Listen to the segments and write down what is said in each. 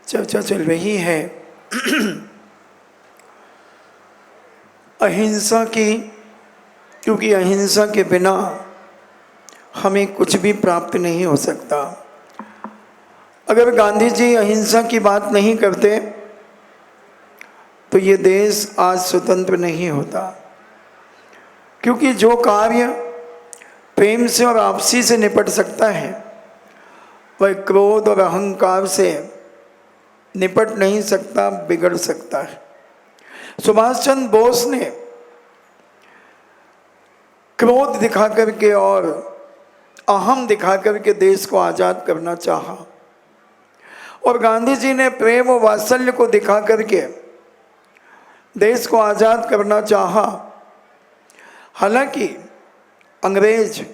चर्चा चल रही है अहिंसा की, क्योंकि अहिंसा के बिना हमें कुछ भी प्राप्त नहीं हो सकता। अगर गांधी जी अहिंसा की बात नहीं करते तो ये देश आज स्वतंत्र नहीं होता, क्योंकि जो कार्य प्रेम से और आपसी से निपट सकता है वह क्रोध और अहंकार से निपट नहीं सकता, बिगड़ सकता है। सुभाष चंद्र बोस ने क्रोध दिखा करके और अहम दिखा करके देश को आज़ाद करना चाहा, और गांधी जी ने प्रेम और वात्सल्य को दिखा करके देश को आज़ाद करना चाहा। हालांकि अंग्रेज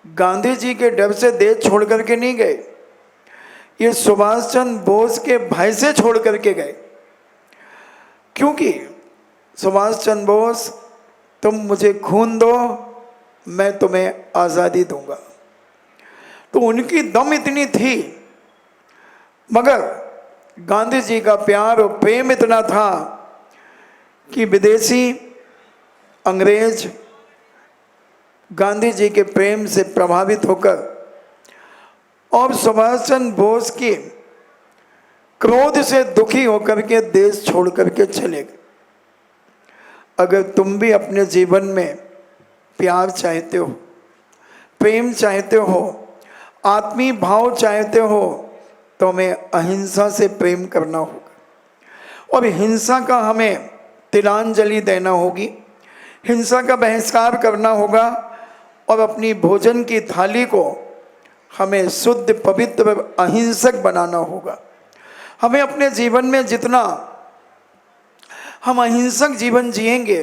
गांधी जी के डर से देश छोड़ करके नहीं गए, ये सुभाष चंद्र बोस के भय से छोड़ करके गए। क्योंकि सुभाष चंद्र बोस, तुम मुझे खून दो, मैं तुम्हें आज़ादी दूंगा, तो उनकी दम इतनी थी। मगर गांधी जी का प्यार और प्रेम इतना था कि विदेशी अंग्रेज गांधी जी के प्रेम से प्रभावित होकर और सुभाष चंद्र बोस के क्रोध से दुखी होकर के देश छोड़ करके चले गए। अगर तुम भी अपने जीवन में प्यार चाहते हो, प्रेम चाहते हो, आत्मीय भाव चाहते हो, तो हमें अहिंसा से प्रेम करना होगा और हिंसा का हमें तिलांजलि देना होगी, हिंसा का बहिष्कार करना होगा और अपनी भोजन की थाली को हमें शुद्ध, पवित्र, अहिंसक बनाना होगा। हमें अपने जीवन में जितना हम अहिंसक जीवन जिएंगे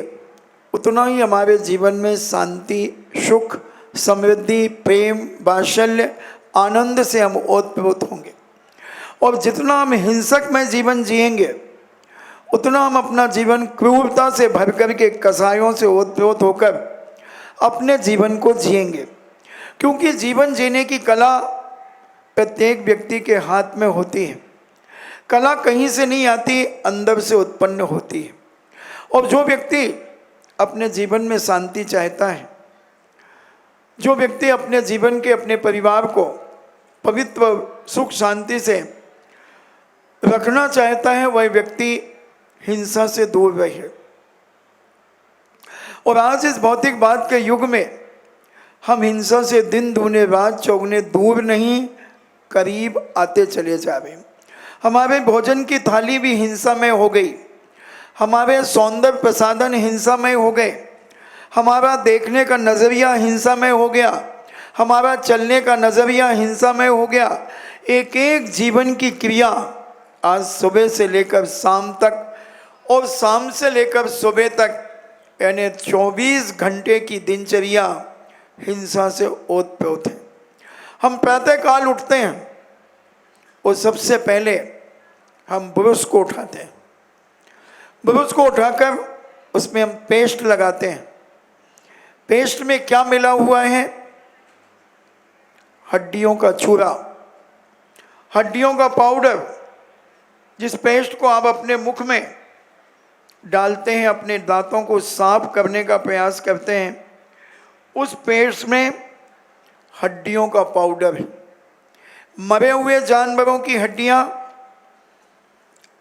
उतना ही हमारे जीवन में शांति, सुख, समृद्धि, प्रेम, वात्सल्य, आनंद से हम ओतप्रोत होंगे। और जितना हम हिंसक में जीवन जिएंगे उतना हम अपना जीवन क्रूरता से भर करके, कसायों से ओतप्रोत होकर अपने जीवन को जिएंगे। क्योंकि जीवन जीने की कला प्रत्येक व्यक्ति के हाथ में होती है। कला कहीं से नहीं आती, अंदर से उत्पन्न होती है। और जो व्यक्ति अपने जीवन में शांति चाहता है, जो व्यक्ति अपने जीवन के, अपने परिवार को पवित्र, सुख, शांति से रखना चाहता है, वह व्यक्ति हिंसा से दूर रहे। और आज इस भौतिकवाद के युग में हम हिंसा से दिन दूने रात चौगुने दूर नहीं, करीब आते चले जा रहे हैं। हमारे भोजन की थाली भी हिंसामय हो गई, हमारे सौंदर्य प्रसाधन हिंसामय हो गए, हमारा देखने का नज़रिया हिंसामय हो गया, हमारा चलने का नज़रिया हिंसामय हो गया। एक एक जीवन की क्रिया आज सुबह से लेकर शाम तक और शाम से लेकर सुबह तक, यानी 24 घंटे की दिनचर्या हिंसा से ओतप्रोत है। हम प्रातःकाल उठते हैं और सबसे पहले हम ब्रश को उठाते हैं। ब्रश को उठाकर उसमें हम पेस्ट लगाते हैं। पेस्ट में क्या मिला हुआ है? हड्डियों का चूरा, हड्डियों का पाउडर। जिस पेस्ट को आप अपने मुख में डालते हैं, अपने दांतों को साफ करने का प्रयास करते हैं, उस पेस्ट में हड्डियों का पाउडर है। मरे हुए जानवरों की हड्डियां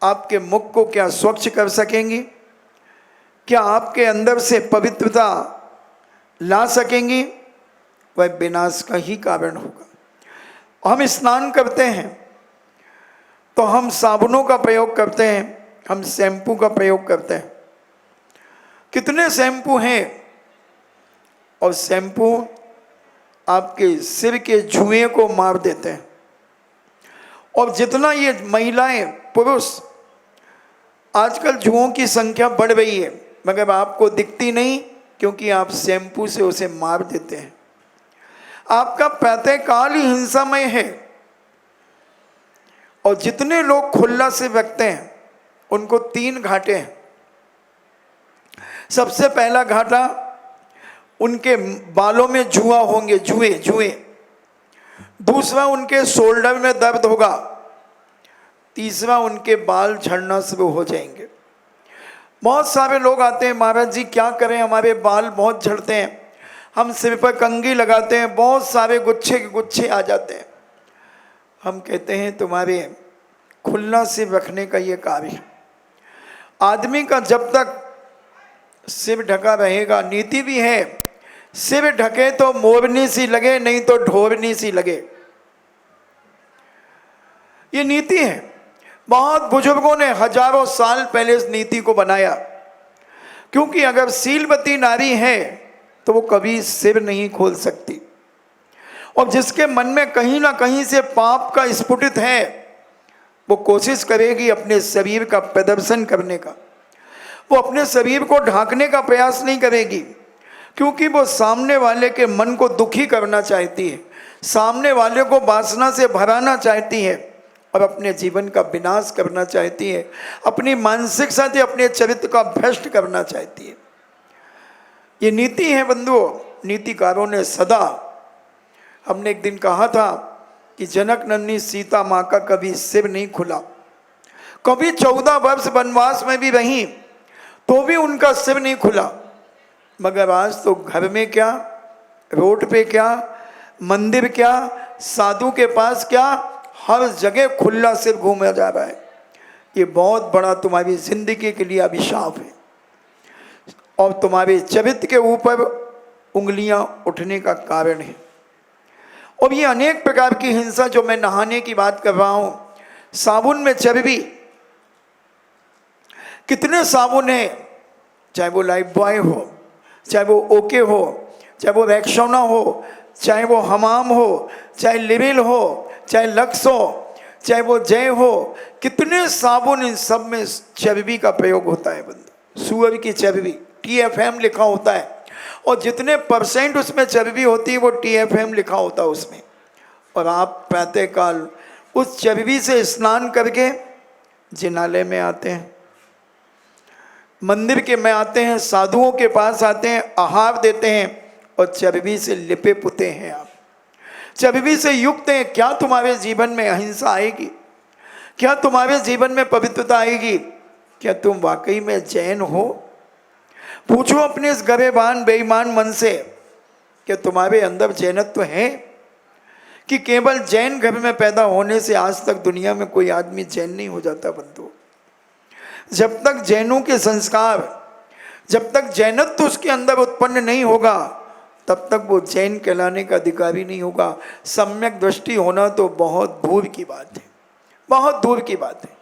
आपके मुख को क्या स्वच्छ कर सकेंगी? क्या आपके अंदर से पवित्रता ला सकेंगी? वह विनाश का ही कारण होगा। हम स्नान करते हैं तो हम साबुनों का प्रयोग करते हैं, हम शैम्पू का प्रयोग करते हैं। कितने शैम्पू हैं, और शैम्पू आपके सिर के जुएं को मार देते हैं। और जितना ये महिलाएं, पुरुष, आजकल जुओं की संख्या बढ़ रही है, मगर आपको दिखती नहीं, क्योंकि आप शैम्पू से उसे मार देते हैं। आपका प्रातःकाल ही हिंसामय है। और जितने लोग खुल्ला से रखते हैं उनको 3 घाटे हैं। सबसे पहला घाटा, उनके बालों में जुआ होंगे, जुए। दूसरा, उनके शोल्डर में दर्द होगा। तीसरा उनके बाल झड़ना शुरू हो जाएंगे। बहुत सारे लोग आते हैं, महाराज जी क्या करें, हमारे बाल बहुत झड़ते हैं, हम सिर पर कंघी लगाते हैं, बहुत सारे गुच्छे के गुच्छे आ जाते हैं। हम कहते हैं तुम्हारे खुला सिर रखने का ये कार्य है। आदमी का जब तक सिर ढका रहेगा, नीति भी है, सिर ढके तो मोरनी सी लगे, नहीं तो ढोरनी सी लगे, ये नीति है। बहुत बुजुर्गों ने हजारों साल पहले इस नीति को बनाया, क्योंकि अगर शीलवती नारी है तो वो कभी सिर नहीं खोल सकती, और जिसके मन में कहीं ना कहीं से पाप का स्फुटित है वो कोशिश करेगी अपने शरीर का प्रदर्शन करने का, वो अपने शरीर को ढांकने का प्रयास नहीं करेगी, क्योंकि वो सामने वाले के मन को दुखी करना चाहती है, सामने वाले को वासना से भराना चाहती है और अपने जीवन का विनाश करना चाहती है, अपनी मानसिक साथी अपने चरित्र का भ्रष्ट करना चाहती है। ये नीति है बंधुओं। नीतिकारों ने सदा, हमने एक दिन कहा था कि जनक नंदिनी सीता माँ का कभी सिर नहीं खुला, कभी 14 वर्ष वनवास में भी रही तो भी उनका सिर नहीं खुला, मगर आज तो घर में क्या, रोड पे क्या, मंदिर क्या, साधु के पास क्या, हर जगह खुला सिर घूमा जा रहा है। ये बहुत बड़ा तुम्हारी जिंदगी के लिए अभिशाप है और तुम्हारे चरित्र के ऊपर उंगलियां उठने का कारण है। और ये अनेक प्रकार की हिंसा, जो मैं नहाने की बात कर रहा हूं, साबुन में चर्बी, कितने साबुन हैं, चाहे वो लाइफ बॉय हो, चाहे वो ओके हो, चाहे वो रैक्सोना हो, चाहे वो हमाम हो, चाहे लिविल हो, चाहे लक्स हो, चाहे वो जय हो, कितने साबुन, इन सब में चर्बी का प्रयोग होता है बंधु। सुअर की चर्बी, TFM लिखा होता है, और जितने % उसमें चर्बी होती है वो TFM लिखा होता है उसमें। और आप प्रातःकाल उस चर्बी से स्नान करके जिनालय में आते हैं, मंदिर के में आते हैं, साधुओं के पास आते हैं, आहार देते हैं और चर्बी से लिपे पुते हैं, आप चर्बी से युक्त हैं। क्या तुम्हारे जीवन में अहिंसा आएगी? क्या तुम्हारे जीवन में पवित्रता आएगी? क्या तुम वाकई में जैन हो? पूछो अपने इस गरेबान बेईमान मन से, क्या तुम्हारे अंदर जैनत्व है? कि केवल जैन घर में पैदा होने से आज तक दुनिया में कोई आदमी जैन नहीं हो जाता बंधु। जब तक जैनों के संस्कार, जब तक जैनत्व उसके अंदर उत्पन्न नहीं होगा, तब तक वो जैन कहलाने का अधिकारी नहीं होगा। सम्यक दृष्टि होना तो बहुत दूर की बात है, बहुत दूर की बात है।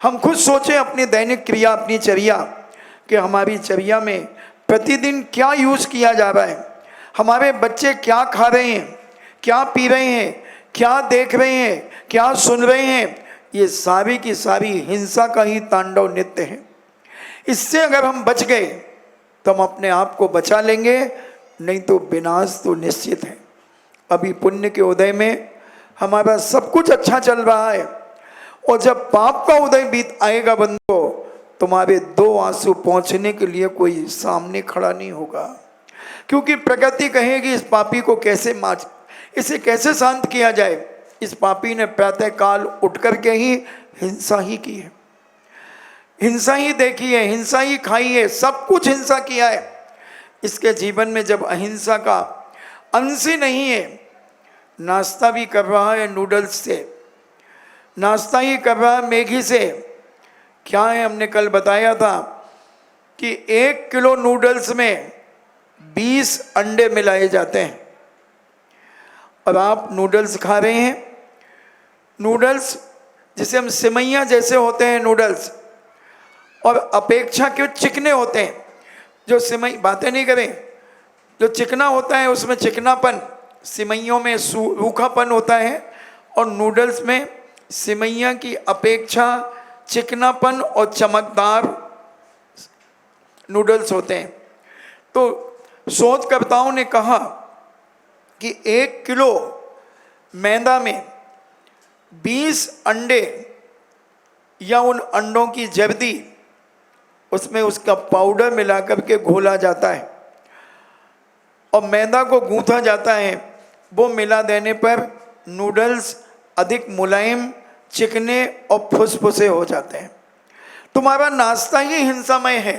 हम खुद सोचें अपनी दैनिक क्रिया, अपनी चर्या, कि हमारी चर्या में प्रतिदिन क्या यूज़ किया जा रहा है, हमारे बच्चे क्या खा रहे हैं, क्या पी रहे हैं, क्या देख रहे हैं, क्या सुन रहे हैं, ये सारी की सारी हिंसा का ही तांडव नृत्य है। इससे अगर हम बच गए तो हम अपने आप को बचा लेंगे, नहीं तो विनाश तो निश्चित है। अभी पुण्य के उदय में हमारा सब कुछ अच्छा चल रहा है, और जब पाप का उदय बीत आएगा बंधुओं, तुम्हारे 2 आंसू पहुंचने के लिए कोई सामने खड़ा नहीं होगा, क्योंकि प्रकृति कहेगी इस पापी को कैसे इसे कैसे शांत किया जाए। इस पापी ने प्रातःकाल उठ करके ही हिंसा ही की है, हिंसा ही देखी है, हिंसा ही खाई है, सब कुछ हिंसा किया है। इसके जीवन में जब अहिंसा का अंश ही नहीं है, नाश्ता भी कर रहा है नूडल्स से, नाश्ता ही कर रहा है मैगी से। क्या है, हमने कल बताया था कि 1 किलो नूडल्स में 20 अंडे मिलाए जाते हैं, और आप नूडल्स खा रहे हैं। नूडल्स जिसे हम सिमैया जैसे होते हैं नूडल्स, और अपेक्षाकृत चिकने होते हैं। जो सिमई, बातें नहीं करें, जो चिकना होता है उसमें चिकनापन, सिमैयों में रूखापन होता है, और नूडल्स में सिमैया की अपेक्षा चिकनापन और चमकदार नूडल्स होते हैं। तो शोधकर्ताओं ने कहा कि 1 किलो मैदा में 20 अंडे या उन अंडों की जर्दी, उसमें उसका पाउडर मिला करके घोला जाता है और मैदा को गूंथा जाता है। वो मिला देने पर नूडल्स अधिक मुलायम, चिकने और फुसफुसे हो जाते हैं। तुम्हारा नाश्ता ही हिंसामय है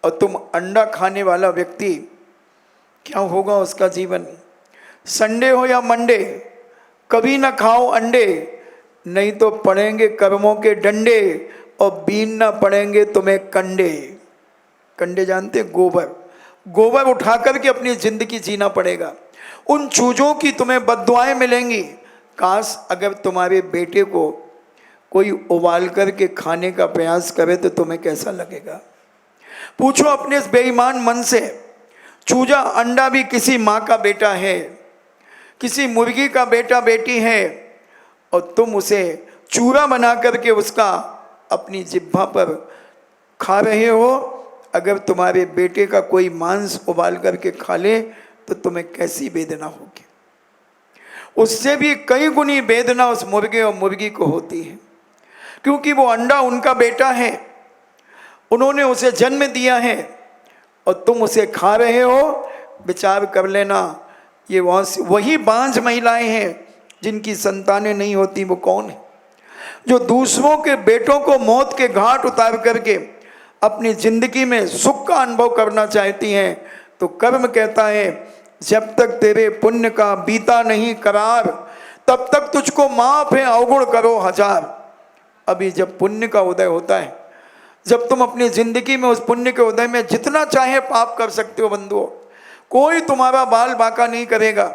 और तुम अंडा खाने वाला व्यक्ति, क्या होगा उसका जीवन? संडे हो या मंडे, कभी ना खाओ अंडे, नहीं तो पड़ेंगे कर्मों के डंडे और बीन ना पड़ेंगे तुम्हें कंडे। कंडे जानते? गोबर। गोबर उठा करके अपनी जिंदगी जीना पड़ेगा। उन चूजों की तुम्हें बद्दुआएं मिलेंगी। काश अगर तुम्हारे बेटे को कोई उबाल करके खाने का प्रयास करे तो तुम्हें कैसा लगेगा? पूछो अपने इस बेईमान मन से। चूजा अंडा भी किसी माँ का बेटा है, किसी मुर्गी का बेटा बेटी है, और तुम उसे चूरा बना करके उसका अपनी जिह्वा पर खा रहे हो। अगर तुम्हारे बेटे का कोई मांस उबाल करके खा ले तो तुम्हें कैसी वेदना होगी? उससे भी कई गुनी वेदना उस मुर्गे और मुर्गी को होती है, क्योंकि वो अंडा उनका बेटा है, उन्होंने उसे जन्म दिया है और तुम उसे खा रहे हो। विचार कर लेना, ये वही बांझ महिलाएं हैं जिनकी संतानें नहीं होती। वो कौन है? जो दूसरों के बेटों को मौत के घाट उतार करके अपनी जिंदगी में सुख का अनुभव करना चाहती हैं। तो कर्म कहता है, जब तक तेरे पुण्य का बीता नहीं करार, तब तक तुझको माफ है अवगुण करो हजार। अभी जब पुण्य का उदय होता है, जब तुम अपनी जिंदगी में उस पुण्य के उदय में जितना चाहे पाप कर सकते हो बंधुओं, कोई तुम्हारा बाल बांका नहीं करेगा,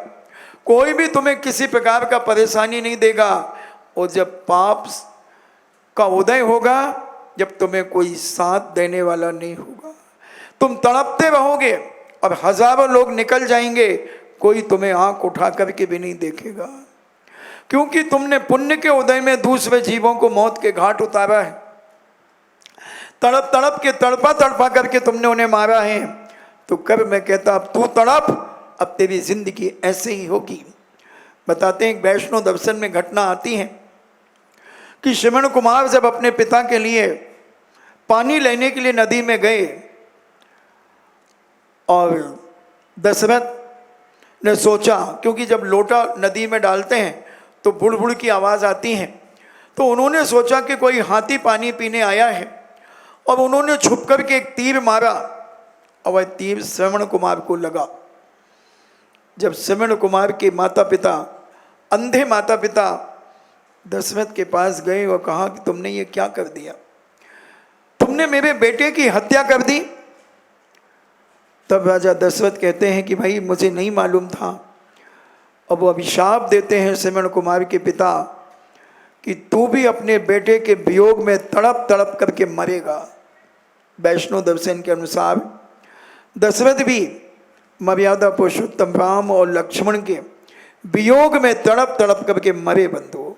कोई भी तुम्हें किसी प्रकार का परेशानी नहीं देगा। और जब पाप का उदय होगा, जब तुम्हें कोई साथ देने वाला नहीं होगा, तुम तड़पते रहोगे और हजारों लोग निकल जाएंगे, कोई तुम्हें आंख उठा करके भी नहीं देखेगा, क्योंकि तुमने पुण्य के उदय में दूसरे जीवों को मौत के घाट उतारा है। तड़प तड़प के तड़पा तड़पा करके तुमने उन्हें मारा है। तो कब मैं कहता अब तू तड़प, अब तेरी जिंदगी ऐसे ही होगी। बताते हैं एक वैष्णव दर्शन में घटना आती है कि श्रवण कुमार जब अपने पिता के लिए पानी लेने के लिए नदी में गए और दशरथ ने सोचा, क्योंकि जब लोटा नदी में डालते हैं तो बुड़ बुड़ की आवाज़ आती है, तो उन्होंने सोचा कि कोई हाथी पानी पीने आया है और उन्होंने छुप करके एक तीर मारा और वह तीर श्रवण कुमार को लगा। जब श्रवण कुमार के माता पिता, अंधे माता पिता दशरथ के पास गए और कहा कि तुमने ये क्या कर दिया, तुमने मेरे बेटे की हत्या कर दी। तब राजा दशरथ कहते हैं कि भाई मुझे नहीं मालूम था। अब वो अभिशाप देते हैं श्रवण कुमार के पिता कि तू भी अपने बेटे के वियोग में तड़प तड़प करके मरेगा। वैष्णव दर्शन के अनुसार दशरथ भी मर्यादा पुरुषोत्तम राम और लक्ष्मण के वियोग में तड़प तड़प करके मरे बंधु।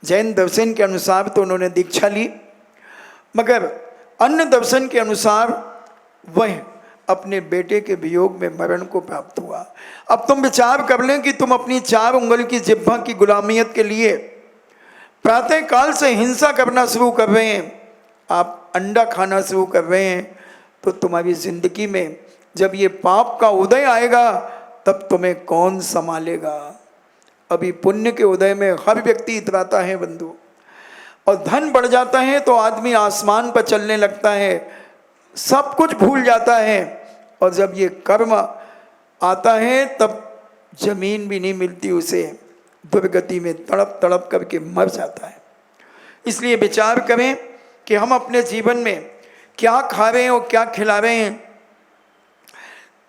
जैन दर्शन के अनुसार तो उन्होंने दीक्षा ली, मगर अन्य दर्शन के अनुसार वह अपने बेटे के वियोग में मरण को प्राप्त हुआ। अब तुम विचार कर लें कि तुम अपनी 4 उंगल की जिह्वा की गुलामियत के लिए प्रातः काल से हिंसा करना शुरू कर रहे हैं, आप अंडा खाना शुरू कर रहे हैं, तो तुम्हारी जिंदगी में जब ये पाप का उदय आएगा तब तुम्हें कौन संभालेगा। अभी पुण्य के उदय में हर व्यक्ति इतराता है बंधु, और धन बढ़ जाता है तो आदमी आसमान पर चलने लगता है, सब कुछ भूल जाता है, और जब ये कर्म आता है तब जमीन भी नहीं मिलती उसे, दुर्गति में तड़प तड़प करके मर जाता है। इसलिए विचार करें कि हम अपने जीवन में क्या खा रहे हैं और क्या खिला रहे हैं।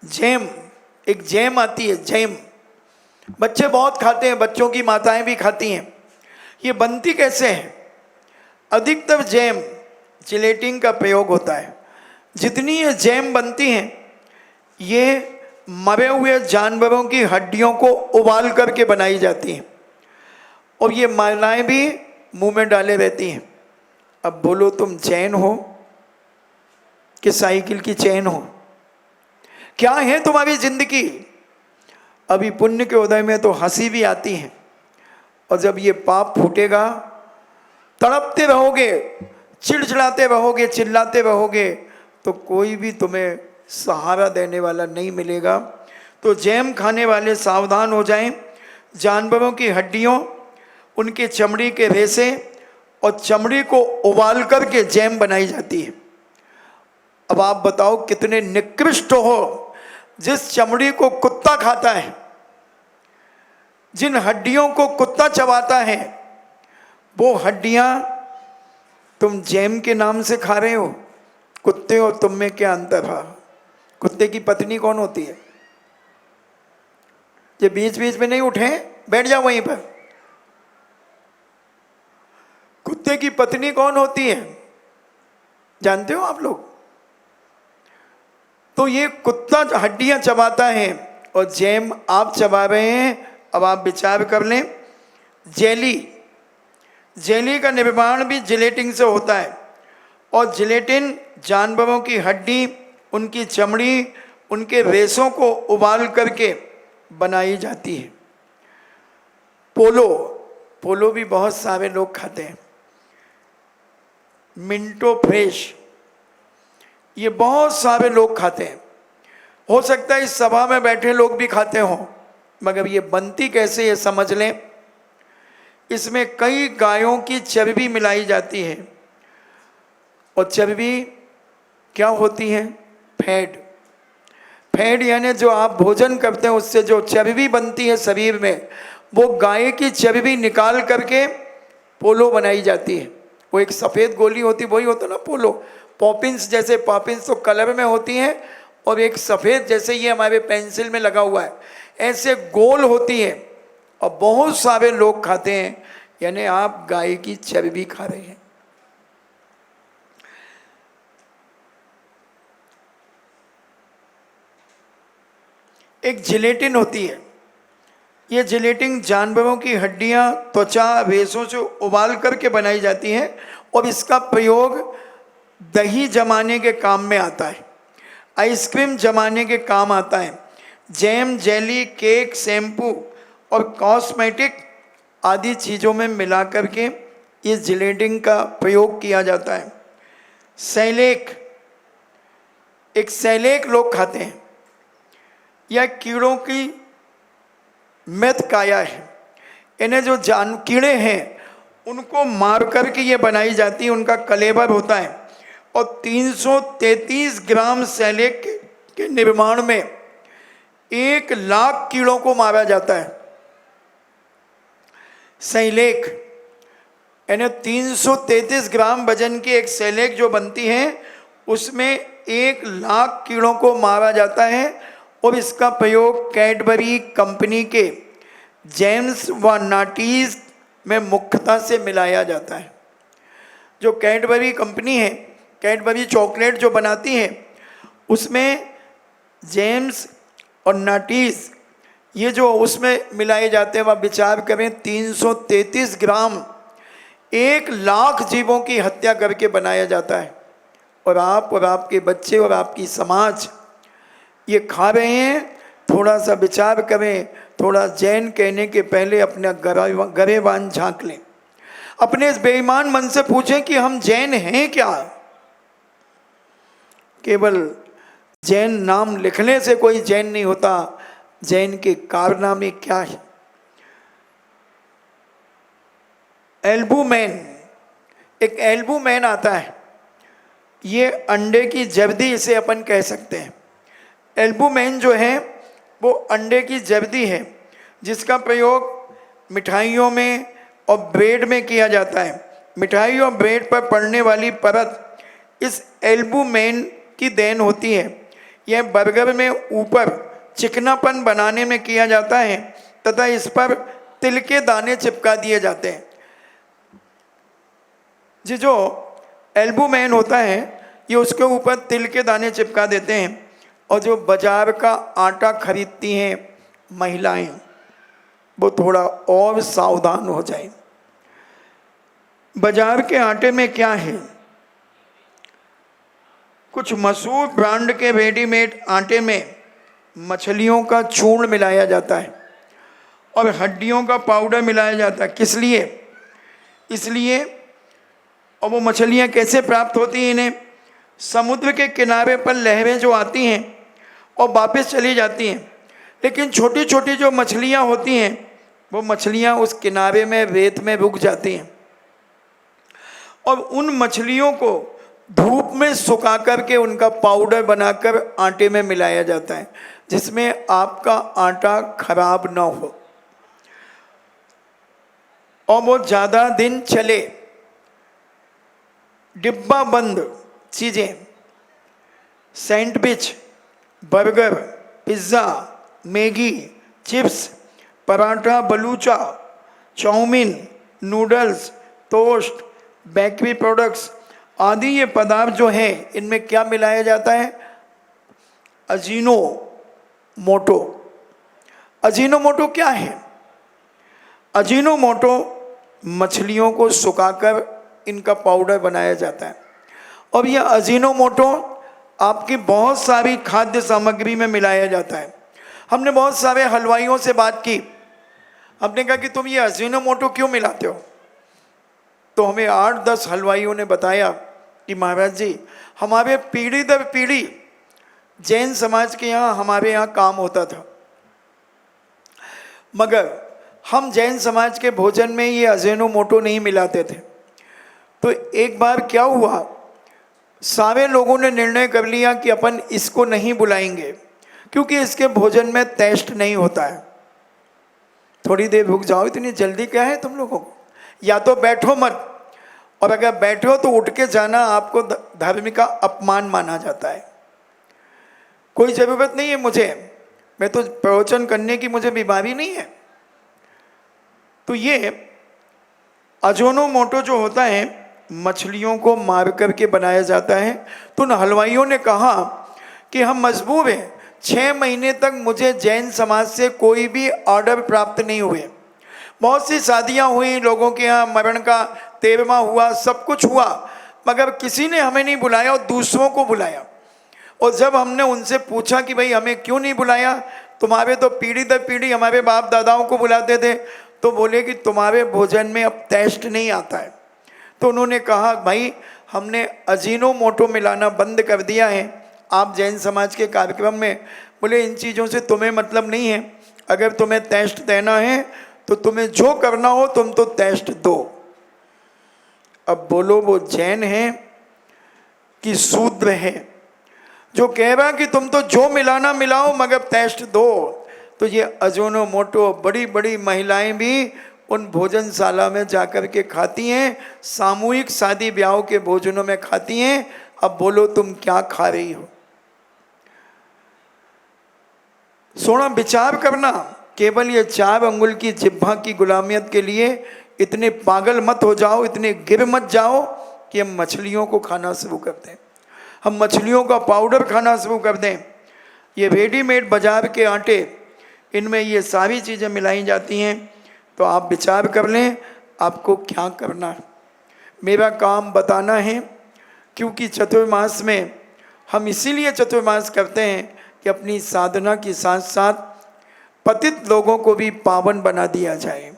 जैम, एक जैम आती है, जैम बच्चे बहुत खाते हैं, बच्चों की माताएं भी खाती हैं। ये बनती कैसे है? अधिकतर जैम जिलेटिन का प्रयोग होता है। जितनी ये जैम बनती हैं ये मरे हुए जानवरों की हड्डियों को उबाल करके बनाई जाती हैं, और ये महिलाएं भी मुंह में डाले रहती हैं। अब बोलो तुम चैन हो कि साइकिल की चैन हो? क्या है तुम्हारी जिंदगी? अभी पुण्य के उदय में तो हंसी भी आती है, और जब ये पाप फूटेगा तड़पते रहोगे, चिड़चिड़ाते रहोगे, चिल्लाते रहोगे, तो कोई भी तुम्हें सहारा देने वाला नहीं मिलेगा। तो जैम खाने वाले सावधान हो जाएं। जानवरों की हड्डियों, उनकी चमड़ी के रेसे और चमड़ी को उबाल करके जैम बनाई जाती है। अब आप बताओ कितने निकृष्ट हो, जिस चमड़ी को कुत्ता खाता है, जिन हड्डियों को कुत्ता चबाता है, वो हड्डियां तुम जैम के नाम से खा रहे हो। कुत्ते और तुम में क्या अंतर है? कुत्ते की पत्नी कौन होती है? ये बीच बीच में नहीं उठे, बैठ जाओ वहीं पर। कुत्ते की पत्नी कौन होती है जानते हो आप लोग? तो ये कुत्ता हड्डियां चबाता है और जैम आप चबा रहे हैं। अब आप विचार कर लें, जेली का निर्माण भी जिलेटिन से होता है और जिलेटिन जानवरों की हड्डी, उनकी चमड़ी, उनके रेशों को उबाल करके बनाई जाती है। पोलो भी बहुत सारे लोग खाते हैं। मिंटो फ्रेश, ये बहुत सारे लोग खाते हैं। हो सकता है इस सभा में बैठे लोग भी खाते हों, मगर ये बनती कैसे ये समझ लें। इसमें कई गायों की चर्बी मिलाई जाती है और चर्बी क्या होती है? फैट यानी जो आप भोजन करते हैं उससे जो चर्बी बनती है शरीर में, वो गाय की चर्बी निकाल करके पोलो बनाई जाती है। वो एक सफ़ेद गोली होती, वही होता ना पोलो। पॉपिंस जैसे, पॉपिंस तो कलर में होती हैं और एक सफ़ेद जैसे ये हमारे पेंसिल में लगा हुआ है, ऐसे गोल होती है और बहुत सारे लोग खाते हैं। यानी आप गाय की चर्बी खा रहे हैं। एक जिलेटिन होती है, ये जिलेटिन जानवरों की हड्डियां, त्वचा, रेशों से उबाल करके बनाई जाती है और इसका प्रयोग दही जमाने के काम में आता है, आइसक्रीम जमाने के काम आता है, जैम, जेली, केक, शैम्पू और कॉस्मेटिक आदि चीज़ों में मिला करके इस जिलेटिन का प्रयोग किया जाता है। सैलेक लोग खाते हैं। यह कीड़ों की मृत काया है। इन्हें जो कीड़े हैं उनको मार करके ये बनाई जाती है, उनका कलेवर होता है और 333 ग्राम सैलेक के निर्माण में 1 लाख कीड़ों को मारा जाता है। सैलेक यानी 333 ग्राम वजन की एक सैलेक जो बनती है उसमें 1 लाख कीड़ों को मारा जाता है और इसका प्रयोग कैडबरी कंपनी के जैम्स व नाटीज में मुख्यतः से मिलाया जाता है। जो कैडबरी कंपनी है, कैडबरी चॉकलेट जो बनाती है, उसमें जेम्स और नाटीज ये जो उसमें मिलाए जाते हैं, वह विचार करें 333 ग्राम 1 लाख जीवों की हत्या करके बनाया जाता है। और आप और आपके बच्चे और आपकी समाज ये खा रहे हैं। थोड़ा सा विचार करें, थोड़ा जैन कहने के पहले अपना गरेबान झांक लें। अपने इस बेईमान मन से पूछें कि हम जैन हैं क्या? केवल जैन नाम लिखने से कोई जैन नहीं होता, जैन के कारनामे क्या है। एल्बुमेन, एक एल्बुमेन आता है, ये अंडे की जर्दी इसे अपन कह सकते हैं। एल्बुमेन जो है वो अंडे की जर्दी है जिसका प्रयोग मिठाइयों में और ब्रेड में किया जाता है। मिठाई और ब्रेड पर पड़ने वाली परत इस एल्बुमेन की देन होती है। यह बर्गर में ऊपर चिकनापन बनाने में किया जाता है तथा इस पर तिल के दाने चिपका दिए जाते हैं। जो एल्बुमेन होता है ये उसके ऊपर तिल के दाने चिपका देते हैं। और जो बाजार का आटा खरीदती हैं महिलाएं, वो थोड़ा और सावधान हो जाए। बाजार के आटे में क्या है? कुछ मशहूर ब्रांड के रेडीमेड आटे में मछलियों का चूर्ण मिलाया जाता है और हड्डियों का पाउडर मिलाया जाता है। किस लिए? इसलिए, और वो मछलियाँ कैसे प्राप्त होती हैं इन्हें? समुद्र के किनारे पर लहरें जो आती हैं और वापस चली जाती हैं, लेकिन छोटी छोटी जो मछलियाँ होती हैं वो मछलियाँ उस किनारे में रेत में रुक जाती हैं और उन मछलियों को धूप में सुखा करके उनका पाउडर बनाकर आटे में मिलाया जाता है, जिसमें आपका आटा खराब ना हो और वो ज़्यादा दिन चले। डिब्बा बंद चीज़ें, sandwich, burger, pizza, Maggi, chips, paratha, बलूचा, chow mein, noodles, toast, bakery products आदि ये पदार्थ जो हैं, इनमें क्या मिलाया जाता है? अजीनोमोटो। अजीनोमोटो क्या है? अजीनोमोटो मछलियों को सुखाकर इनका पाउडर बनाया जाता है और यह अजीनोमोटो आपकी बहुत सारी खाद्य सामग्री में मिलाया जाता है। हमने बहुत सारे हलवाइयों से बात की, हमने कहा कि तुम ये अजीनोमोटो क्यों मिलाते हो? तो हमें 8-10 हलवाइयों ने बताया कि महाराज जी, हमारे पीढ़ी दर पीढ़ी जैन समाज के यहाँ हमारे यहाँ काम होता था, मगर हम जैन समाज के भोजन में ये अजीनोमोटो नहीं मिलाते थे। तो एक बार क्या हुआ, सारे लोगों ने निर्णय कर लिया कि अपन इसको नहीं बुलाएंगे क्योंकि इसके भोजन में टेस्ट नहीं होता है। थोड़ी देर रुक जाओ, इतनी जल्दी क्या है तुम लोगों को? या तो बैठो मत, और अगर बैठो तो उठ के जाना, आपको धर्म का अपमान माना जाता है। कोई ज़रूरत नहीं है मुझे, मैं तो प्रवचन करने की मुझे बीमारी नहीं है। तो ये अजीनोमोटो जो होता है मछलियों को मार करके बनाया जाता है। तो उन हलवाइयों ने कहा कि हम मजबूर हैं, 6 महीने तक मुझे जैन समाज से कोई भी ऑर्डर प्राप्त नहीं हुए। बहुत सी शादियां हुई, लोगों के यहाँ मरण का 13वां हुआ, सब कुछ हुआ, मगर किसी ने हमें नहीं बुलाया और दूसरों को बुलाया। और जब हमने उनसे पूछा कि भाई हमें क्यों नहीं बुलाया, तुम्हारे तो पीढ़ी दर पीढ़ी हमारे बाप दादाओं को बुलाते थे, तो बोले कि तुम्हारे भोजन में अब टेस्ट नहीं आता है। तो उन्होंने कहा भाई हमने अजीनोमोटो मिलाना बंद कर दिया है आप जैन समाज के कार्यक्रम में। बोले इन चीज़ों से तुम्हें मतलब नहीं है, अगर तुम्हें टेस्ट देना है तो तुम्हें जो करना हो तुम तो टेस्ट दो। अब बोलो वो जैन है कि शूद्र है जो कह रहा कि तुम तो जो मिलाना मिलाओ मगर टेस्ट दो? तो ये अजीनोमोटो बड़ी बड़ी महिलाएं भी उन भोजनशाला में जाकर के खाती हैं, सामूहिक शादी ब्याह के भोजनों में खाती हैं। अब बोलो तुम क्या खा रही हो? सोना विचार करना, केवल ये 4 अंगुल की जिह्वा की गुलामियत के लिए इतने पागल मत हो जाओ, इतने गिर मत जाओ कि हम मछलियों को खाना शुरू कर दें, हम मछलियों का पाउडर खाना शुरू कर दें। ये रेडीमेड बाजार के आटे, इनमें ये सारी चीज़ें मिलाई जाती हैं। तो आप विचार कर लें आपको क्या करना है। मेरा काम बताना है, क्योंकि चतुर्मास में हम इसीलिए चतुर्मास करते हैं कि अपनी साधना के साथ साथ पतित लोगों को भी पावन बना दिया जाए,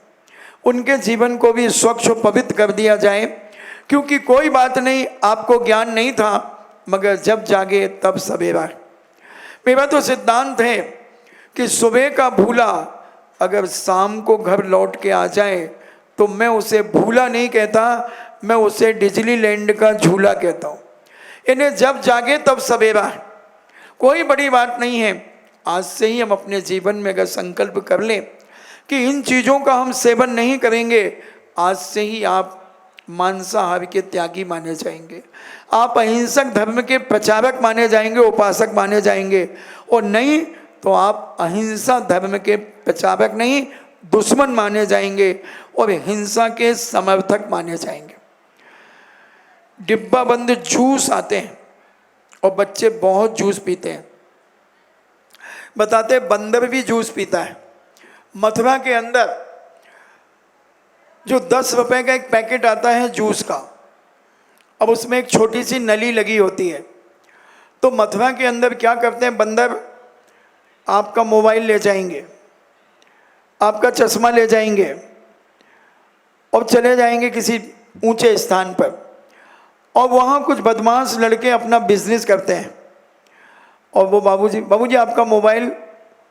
उनके जीवन को भी स्वच्छ और पवित्र कर दिया जाए। क्योंकि कोई बात नहीं, आपको ज्ञान नहीं था, मगर जब जागे तब सवेरा। मेरा तो सिद्धांत है कि सुबह का भूला अगर शाम को घर लौट के आ जाए तो मैं उसे भूला नहीं कहता, मैं उसे डिज्नीलैंड का झूला कहता हूँ। इन्हें जब जागे तब सवेरा है, कोई बड़ी बात नहीं है। आज से ही हम अपने जीवन में अगर संकल्प कर लें कि इन चीज़ों का हम सेवन नहीं करेंगे, आज से ही आप मांसाहार के त्यागी माने जाएंगे, आप अहिंसक धर्म के प्रचारक माने जाएंगे, उपासक माने जाएंगे। और नहीं तो आप अहिंसा धर्म के प्रचारक नहीं, दुश्मन माने जाएंगे और हिंसा के समर्थक माने जाएंगे। डिब्बा बंद जूस आते हैं और बच्चे बहुत जूस पीते हैं। बताते बंदर भी जूस पीता है। मथुरा के अंदर जो 10 रुपए का एक पैकेट आता है जूस का, अब उसमें एक छोटी सी नली लगी होती है। तो मथुरा के अंदर क्या करते हैं बंदर, आपका मोबाइल ले जाएंगे, आपका चश्मा ले जाएंगे और चले जाएंगे किसी ऊंचे स्थान पर, और वहाँ कुछ बदमाश लड़के अपना बिजनेस करते हैं। और वो बाबूजी आपका मोबाइल,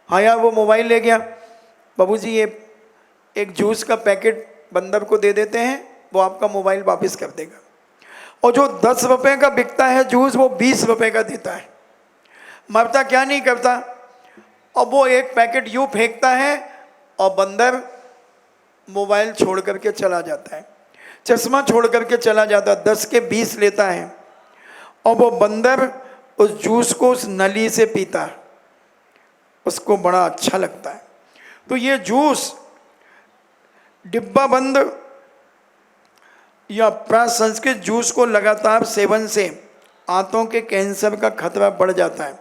हाँ यार वो मोबाइल ले गया, बाबूजी ये एक जूस का पैकेट बंदर को दे देते हैं, वो आपका मोबाइल वापस कर देगा। और जो 10 रुपए का बिकता है जूस, वो 20 रुपए का देता है। मरता क्या नहीं करता। और वो एक पैकेट यूँ फेंकता है और बंदर मोबाइल छोड़ करके चला जाता है, चश्मा छोड़ करके चला जाता है, 10 के 20 लेता है और वो बंदर उस जूस को उस नली से पीता है, उसको बड़ा अच्छा लगता है। तो ये जूस डिब्बा बंद या प्रसंस्कृत जूस को लगातार सेवन से आंतों के कैंसर का खतरा बढ़ जाता है।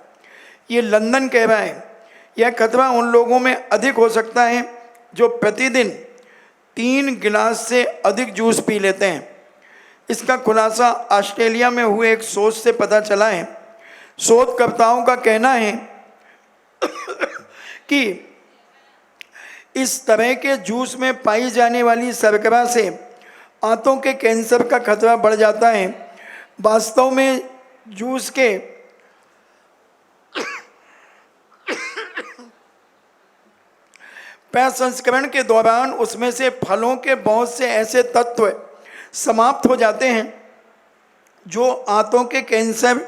ये लंदन कह रहा है। यह खतरा उन लोगों में अधिक हो सकता है जो प्रतिदिन 3 गिलास से अधिक जूस पी लेते हैं। इसका खुलासा ऑस्ट्रेलिया में हुए एक शोध से पता चला है। शोधकर्ताओं का कहना है कि इस तरह के जूस में पाई जाने वाली शर्करा से आंतों के कैंसर का खतरा बढ़ जाता है। वास्तव में जूस के प्रसंस्करण के दौरान उसमें से फलों के बहुत से ऐसे तत्व समाप्त हो जाते हैं जो आंतों के कैंसर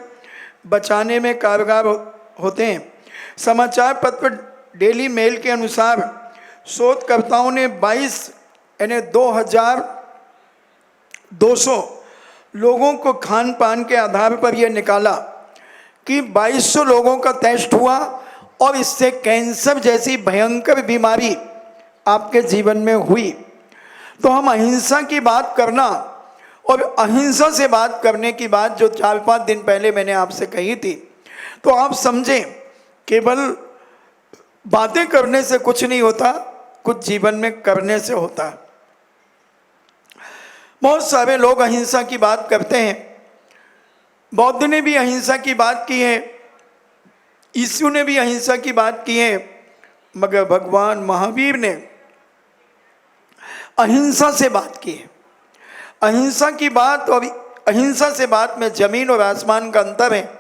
बचाने में कारगर होते हैं। समाचार पत्र डेली मेल के अनुसार शोधकर्ताओं ने 2200 लोगों को खान पान के आधार पर यह निकाला कि 2200 लोगों का टेस्ट हुआ और इससे कैंसर जैसी भयंकर बीमारी आपके जीवन में हुई। तो हम अहिंसा की बात करना और अहिंसा से बात करने की बात जो 4-5 दिन पहले मैंने आपसे कही थी, तो आप समझें केवल बातें करने से कुछ नहीं होता, कुछ जीवन में करने से होता है। बहुत सारे लोग अहिंसा की बात करते हैं। बौद्ध ने भी अहिंसा की बात की है, यीशु ने भी अहिंसा की बात की है, मगर भगवान महावीर ने अहिंसा से बात की है। अहिंसा की बात और अहिंसा से बात में जमीन और आसमान का अंतर है।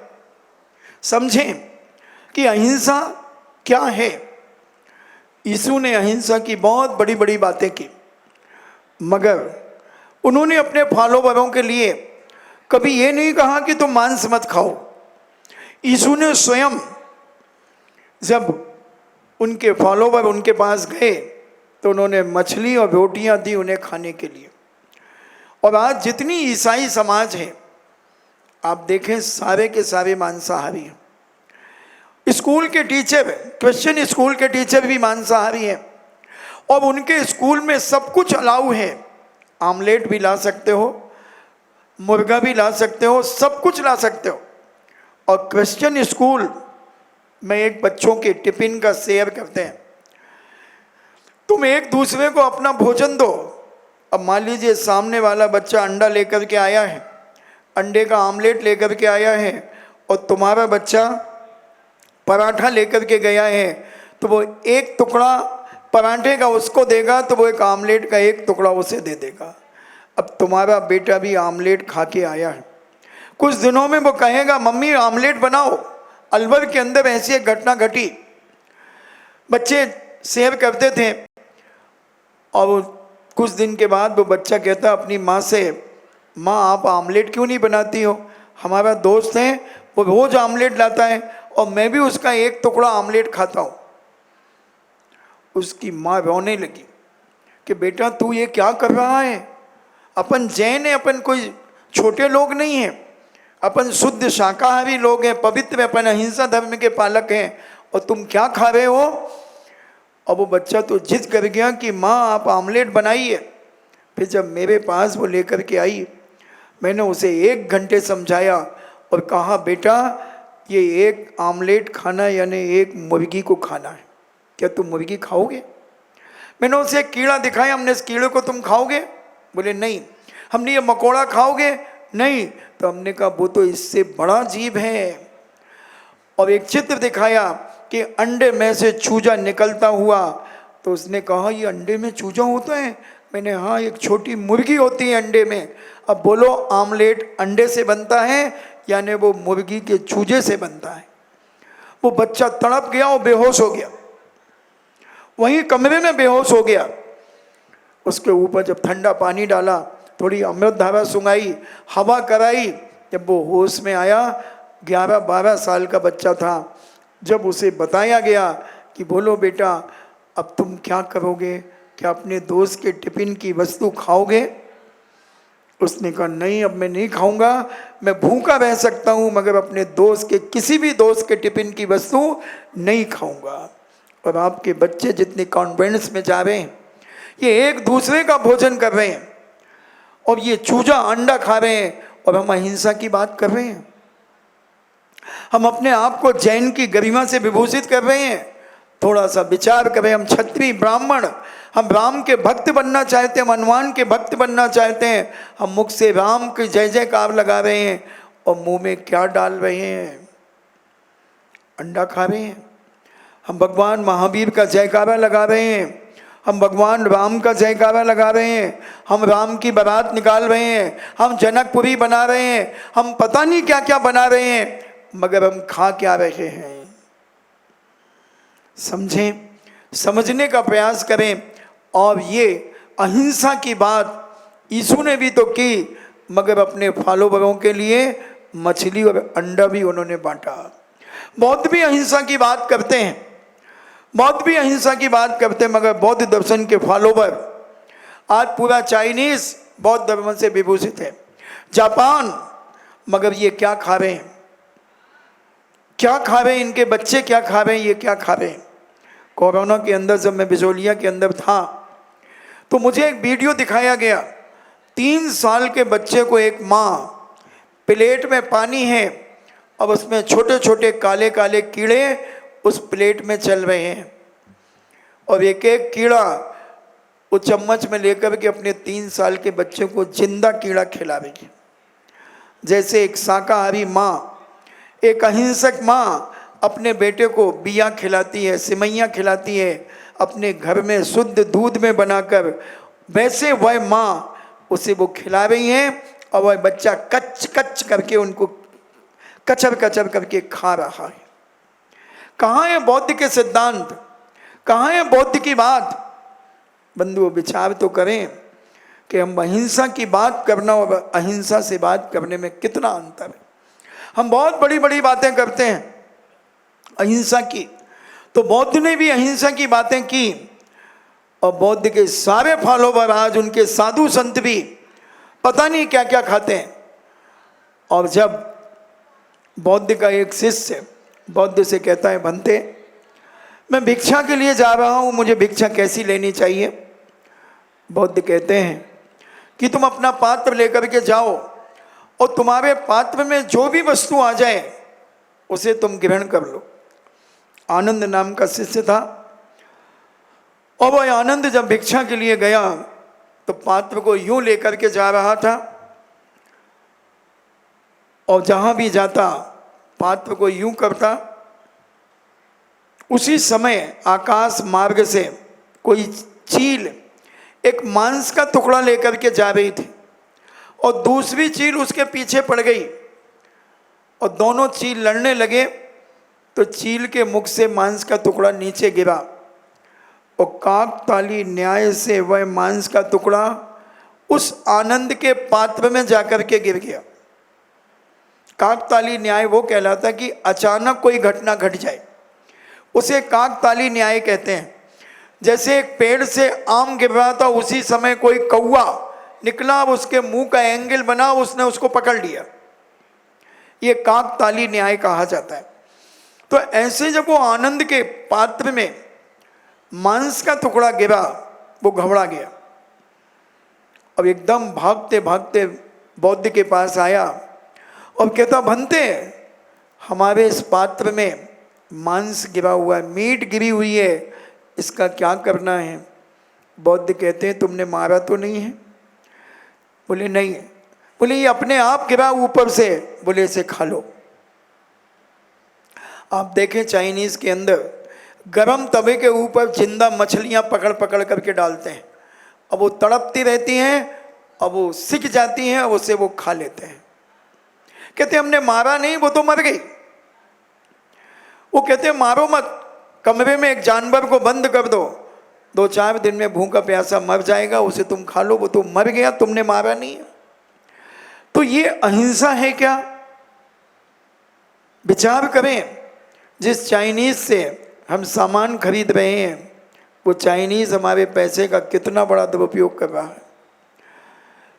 समझें कि अहिंसा क्या है। यीशु ने अहिंसा की बहुत बड़ी बड़ी बातें की, मगर उन्होंने अपने फॉलोवरों के लिए कभी ये नहीं कहा कि तुम मांस मत खाओ। यीशु ने स्वयं जब उनके फॉलोवर उनके पास गए तो उन्होंने मछली और रोटियां दी उन्हें खाने के लिए। और आज जितनी ईसाई समाज है, आप देखें सारे के सारे मांसाहारी हैं। स्कूल के टीचर, क्रिश्चियन स्कूल के टीचर भी मांसाहारी हैं और उनके स्कूल में सब कुछ अलाउ है। आमलेट भी ला सकते हो, मुर्गा भी ला सकते हो, सब कुछ ला सकते हो। और क्रिश्चियन स्कूल में एक बच्चों के टिफिन का शेयर करते हैं। तुम एक दूसरे को अपना भोजन दो। अब मान लीजिए सामने वाला बच्चा अंडा लेकर के आया है, अंडे का आमलेट लेकर के आया है, और तुम्हारा बच्चा पराठा लेकर के गया है, तो वो एक टुकड़ा पराठे का उसको देगा, तो वो एक आमलेट का एक टुकड़ा उसे दे देगा। अब तुम्हारा बेटा भी आमलेट खा के आया है, कुछ दिनों में वो कहेगा मम्मी आमलेट बनाओ। अलवर के अंदर ऐसी एक घटना घटी। बच्चे शेयर करते थे और कुछ दिन के बाद वो बच्चा कहता अपनी माँ से, माँ आप आमलेट क्यों नहीं बनाती हो? हमारा दोस्त है वो रोज आमलेट लाता है और मैं भी उसका एक टुकड़ा आमलेट खाता हूँ। उसकी माँ रोने लगी कि बेटा तू ये क्या कर रहा है? अपन जैन है, अपन कोई छोटे लोग नहीं हैं, अपन शुद्ध शाकाहारी लोग हैं, पवित्र, अपन अहिंसा धर्म के पालक हैं, और तुम क्या खा रहे हो? और वो बच्चा तो जिद कर गया कि माँ आप आमलेट बनाइए। फिर जब मेरे पास वो लेकर के आई, मैंने उसे 1 घंटे समझाया और कहा बेटा ये एक आमलेट खाना यानी एक मुर्गी को खाना है, क्या तुम मुर्गी खाओगे? मैंने उसे एक कीड़ा दिखाया, हमने इस कीड़े को तुम खाओगे? बोले नहीं। हमने ये मकोड़ा खाओगे? नहीं। तो हमने कहा वो तो इससे बड़ा जीव है। और एक चित्र दिखाया कि अंडे में से चूजा निकलता हुआ, तो उसने कहा ये अंडे में चूजा होता है? मैंने हाँ, एक छोटी मुर्गी होती है अंडे में। अब बोलो आमलेट अंडे से बनता है यानी वो मुर्गी के चूजे से बनता है। वो बच्चा तड़प गया और बेहोश हो गया, वहीं कमरे में बेहोश हो गया। उसके ऊपर जब ठंडा पानी डाला, थोड़ी अमृत धारा सुंघाई, हवा कराई, जब वो होश में आया, 11-12 साल का बच्चा था, जब उसे बताया गया कि बोलो बेटा अब तुम क्या करोगे, क्या अपने दोस्त के टिफिन की वस्तु खाओगे? उसने कहा नहीं, अब मैं नहीं खाऊंगा, मैं भूखा रह सकता हूं मगर अपने दोस्त के, किसी भी दोस्त के टिफिन की वस्तु नहीं खाऊंगा। और आपके बच्चे जितने कॉन्वेंट्स में जा रहे हैं, ये एक दूसरे का भोजन कर रहे हैं, और ये चूजा अंडा खा रहे हैं, और हम अहिंसा की बात कर रहे हैं। हम अपने आप को जैन की गरिमा से विभूषित कर रहे हैं। थोड़ा सा विचार करें, हम क्षत्रिय ब्राह्मण, हम राम के भक्त बनना चाहते हैं, हम हनुमान के भक्त बनना चाहते हैं, हम मुख से राम के जय जयकार लगा रहे हैं और मुंह में क्या डाल रहे हैं? अंडा खा रहे हैं। हम भगवान महावीर का जयकारा लगा रहे हैं, हम भगवान राम का जयकारा लगा रहे हैं, हम राम की बारात निकाल रहे हैं, हम जनकपुरी बना रहे हैं, हम पता नहीं क्या क्या बना रहे हैं, मगर हम खा क्या रहे हैं? समझें, समझने का प्रयास करें। और ये अहिंसा की बात यीशु ने भी तो की, मगर अपने फॉलोवरों के लिए मछली और अंडा भी उन्होंने बांटा। बौद्ध भी अहिंसा की बात करते हैं, बौद्ध भी अहिंसा की बात करते हैं, मगर बौद्ध दर्शन के फॉलोवर आज पूरा चाइनीज बौद्ध धर्म से विभूषित है, जापान, मगर ये क्या खा रहे हैं? क्या खा रहे हैं? इनके बच्चे क्या खा रहे हैं? ये क्या खा रहे हैं? कोरोना के अंदर जब मैं बिजोलिया के अंदर था तो मुझे एक वीडियो दिखाया गया, 3 साल के बच्चे को एक माँ, प्लेट में पानी है और उसमें छोटे छोटे काले काले कीड़े उस प्लेट में चल रहे हैं, और एक एक कीड़ा वो चम्मच में लेकर के अपने 3 साल के बच्चे को जिंदा कीड़ा खिला रही है। जैसे एक शाकाहारी माँ, एक अहिंसक माँ अपने बेटे को बिया खिलाती है, सिमैयाँ खिलाती है, अपने घर में शुद्ध दूध में बनाकर, वैसे वह माँ उसे वो खिला रही है और वह बच्चा कच कच करके उनको कचर कचर करके खा रहा है। कहाँ है बौद्ध के सिद्धांत? कहाँ है बौद्ध की बात? बंधुओं, विचार तो करें कि हम अहिंसा की बात करना और अहिंसा से बात करने में कितना अंतर है। हम बहुत बड़ी बड़ी बातें करते हैं अहिंसा की, तो बौद्ध ने भी अहिंसा की बातें की, और बौद्ध के सारे फॉलोवर आज उनके साधु संत भी पता नहीं क्या क्या खाते हैं। और जब बौद्ध का एक शिष्य बौद्ध से कहता है, भंते मैं भिक्षा के लिए जा रहा हूँ, मुझे भिक्षा कैसी लेनी चाहिए? बौद्ध कहते हैं कि तुम अपना पात्र लेकर के जाओ और तुम्हारे पात्र में जो भी वस्तु आ जाए उसे तुम ग्रहण कर लो। आनंद नाम का शिष्य था, और वह आनंद जब भिक्षा के लिए गया तो पात्र को यूं लेकर के जा रहा था, और जहां भी जाता पात्र को यूं करता। उसी समय आकाश मार्ग से कोई चील एक मांस का टुकड़ा लेकर के जा रही थी, और दूसरी चील उसके पीछे पड़ गई, और दोनों चील लड़ने लगे। तो चील के मुख से मांस का टुकड़ा नीचे गिरा, और काकताली न्याय से वह मांस का टुकड़ा उस आनंद के पात्र में जाकर के गिर गया। काकताली न्याय वो कहलाता कि अचानक कोई घटना घट जाए, उसे काकताली न्याय कहते हैं। जैसे एक पेड़ से आम गिर रहा था, उसी समय कोई कौवा निकला, उसके मुंह का एंगल बना, उसने उसको पकड़ लिया, ये काकताली न्याय कहा जाता है। तो ऐसे जब वो आनंद के पात्र में मांस का टुकड़ा गिरा, वो घबरा गया, अब एकदम भागते भागते बौद्ध के पास आया और कहता, भंते हमारे इस पात्र में मांस गिरा हुआ है, मीट गिरी हुई है, इसका क्या करना है? बौद्ध कहते हैं, तुमने मारा तो नहीं है? बोले नहीं। बोले ये अपने आप गिरा ऊपर से? बोले इसे खा लो। आप देखें चाइनीज के अंदर गरम तवे के ऊपर जिंदा मछलियां पकड़ पकड़ करके डालते हैं, अब वो तड़पती रहती हैं, अब वो सिक जाती हैं, अब उसे वो खा लेते हैं। कहते हमने मारा नहीं, वो तो मर गई। वो कहते मारो मत, कमरे में एक जानवर को बंद कर दो, 2-4 दिन में भूखा प्यासा मर जाएगा, उसे तुम खा लो, वो तो मर गया, तुमने मारा नहीं है। तो ये अहिंसा है क्या? विचार करें, जिस चाइनीज से हम सामान खरीद रहे हैं वो चाइनीज हमारे पैसे का कितना बड़ा दुरुपयोग कर रहा है।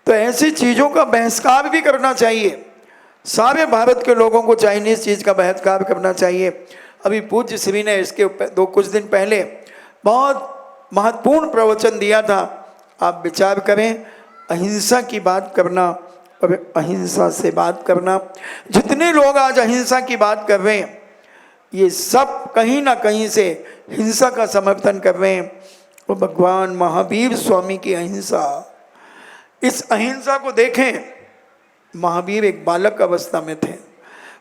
तो ऐसी चीज़ों का बहिष्कार भी करना चाहिए। सारे भारत के लोगों को चाइनीज चीज़ का बहिष्कार करना चाहिए। अभी पूज्य श्री ने इसके कुछ दिन पहले बहुत महत्वपूर्ण प्रवचन दिया था। आप विचार करें, अहिंसा की बात करना और अहिंसा से बात करना। जितने लोग आज अहिंसा की बात कर रहे हैं ये सब कहीं ना कहीं से हिंसा का समर्थन कर रहे हैं। और भगवान महावीर स्वामी की अहिंसा, इस अहिंसा को देखें। महावीर एक बालक अवस्था में थे,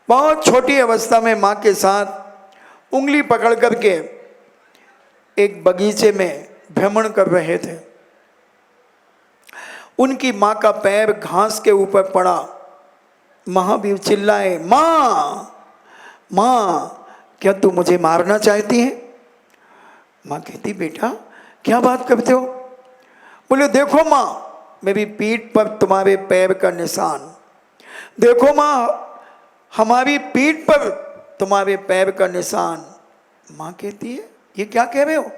बहुत छोटी अवस्था में माँ के साथ उंगली पकड़ करके एक बगीचे में भ्रमण कर रहे थे। उनकी माँ का पैर घास के ऊपर पड़ा। महावीर चिल्लाए, माँ माँ, क्या तू मुझे मारना चाहती है? माँ कहती, बेटा क्या बात करते हो? बोले, देखो माँ, मेरी पीठ पर तुम्हारे पैर का निशान। देखो माँ, हमारी पीठ पर तुम्हारे पैर का निशान। माँ कहती है, ये क्या कह रहे हो?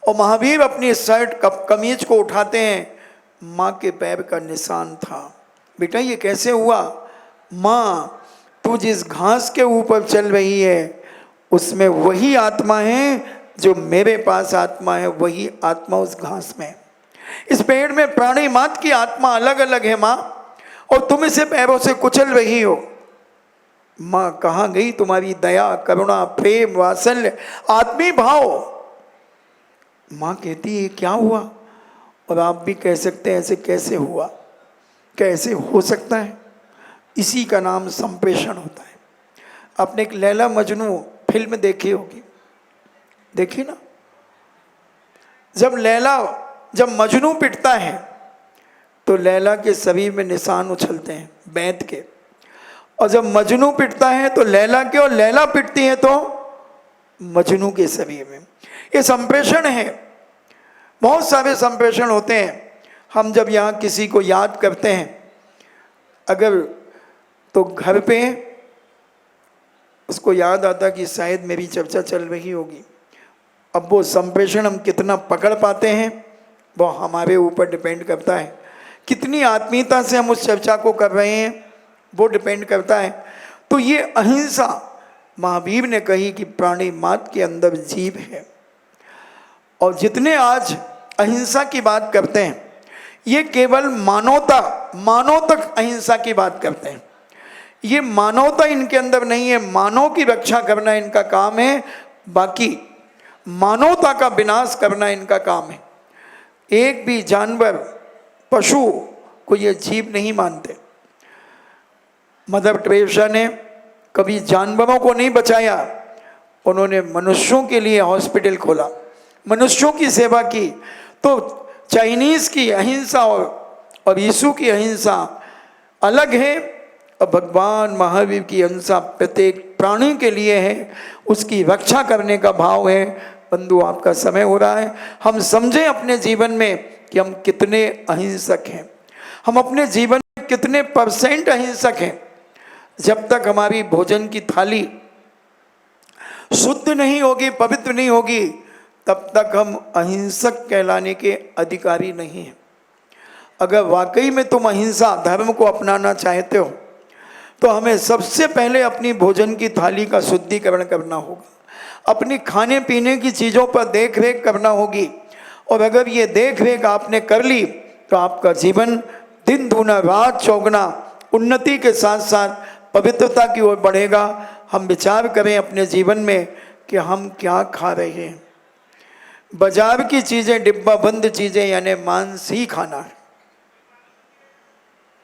और महावीर अपनी शर्ट कमीज को उठाते हैं, माँ के पैर का निशान था। बेटा ये कैसे हुआ? माँ, तू जिस घास के ऊपर चल रही है उसमें वही आत्मा है जो मेरे पास आत्मा है, वही आत्मा उस घास में। इस पेड़ में प्राणी मात्र की आत्मा अलग अलग है माँ, और तुम इसे पैरों से कुचल रही हो। माँ, कहाँ गई तुम्हारी दया, करुणा, प्रेम, वात्सल्य, आत्मी भाव? माँ कहती है, क्या हुआ? और आप भी कह सकते हैं, ऐसे कैसे हुआ, कैसे हो सकता है? इसी का नाम संप्रेषण होता है। आपने एक लैला मजनू फिल्म देखी होगी, देखी ना? जब मजनू पिटता है तो लैला के शरीर में निशान उछलते हैं बैंत के, और जब मजनू पिटता है तो लैला के, और लैला पिटती है तो मजनू के शरीर में। ये संप्रेषण है। बहुत सारे संप्रेषण होते हैं। हम जब यहाँ किसी को याद करते हैं अगर, तो घर पे उसको याद आता कि शायद मेरी चर्चा चल रही होगी। अब वो संप्रेषण हम कितना पकड़ पाते हैं वो हमारे ऊपर डिपेंड करता है। कितनी आत्मीयता से हम उस चर्चा को कर रहे हैं वो डिपेंड करता है। तो ये अहिंसा महावीर ने कही कि प्राणी मात्र के अंदर जीव है। और जितने आज अहिंसा की बात करते हैं ये केवल मानव तक अहिंसा की बात करते हैं। ये मानवता इनके अंदर नहीं है, मानव की रक्षा करना इनका काम है, बाकी मानवता का विनाश करना इनका काम है। एक भी जानवर, पशु को ये जीव नहीं मानते। मदर टेरेसा ने कभी जानवरों को नहीं बचाया, उन्होंने मनुष्यों के लिए हॉस्पिटल खोला, मनुष्यों की सेवा की। तो चाइनीज की अहिंसा और यीशु की अहिंसा अलग है, और भगवान महावीर की अहिंसा प्रत्येक प्राणी के लिए है, उसकी रक्षा करने का भाव है। बंधु, आपका समय हो रहा है, हम समझें अपने जीवन में कि हम कितने अहिंसक हैं, हम अपने जीवन में कितने % अहिंसक हैं। जब तक हमारी भोजन की थाली शुद्ध नहीं होगी, पवित्र नहीं होगी, तब तक हम अहिंसक कहलाने के अधिकारी नहीं हैं। अगर वाकई में तुम अहिंसा धर्म को अपनाना चाहते हो तो हमें सबसे पहले अपनी भोजन की थाली का शुद्धिकरण करना होगा, अपनी खाने पीने की चीज़ों पर देख रेख करना होगी। और अगर ये देख रेख आपने कर ली तो आपका जीवन दिन दूना रात चौगुना उन्नति के साथ साथ पवित्रता की ओर बढ़ेगा। हम विचार करें अपने जीवन में कि हम क्या खा रहे हैं। बाजार की चीज़ें, डिब्बा बंद चीज़ें, यानी मांस ही खाना है।